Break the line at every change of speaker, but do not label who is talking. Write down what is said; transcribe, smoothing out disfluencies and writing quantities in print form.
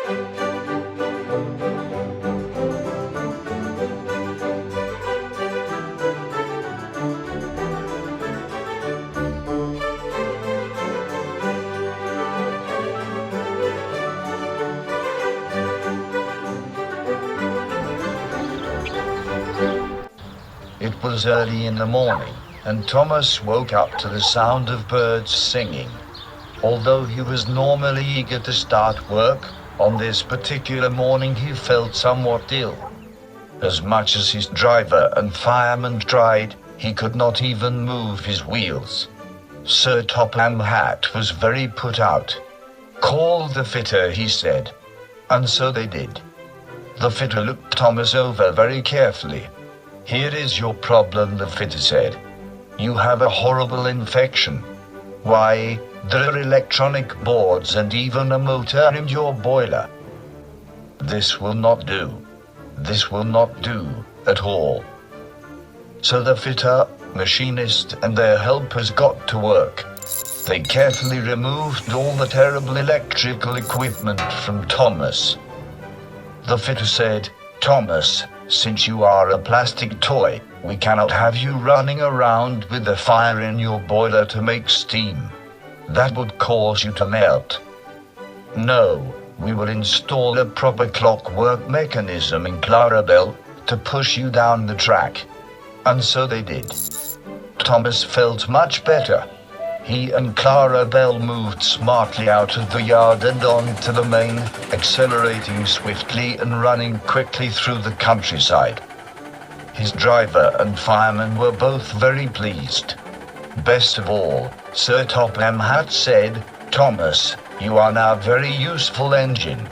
It was early in the morning, and Thomas woke up to the sound of birds singing. Although he was normally eager to start work, on this particular morning he felt somewhat ill. As much as his driver and fireman tried, he could not even move his wheels. Sir Topham Hatt was very put out. "Call the fitter," he said. And so they did. The fitter looked Thomas over very carefully. "Here is your problem," the fitter said. "You have a horrible infection. Why, there are electronic boards and even a motor in your boiler. This will not do. This will not do at all." So the fitter, machinist, and their helpers got to work. They carefully removed all the terrible electrical equipment from Thomas. The fitter said, "Thomas, since you are a plastic toy, we cannot have you running around with a fire in your boiler to make steam. That would cause you to melt. No, we will install a proper clockwork mechanism in Clarabel to push you down the track." And so they did. Thomas felt much better. He and Clarabel moved smartly out of the yard and on to the main, accelerating swiftly and running quickly through the countryside. His driver and fireman were both very pleased. Best of all, Sir Topham Hatt said, "Thomas, you are now a very useful engine.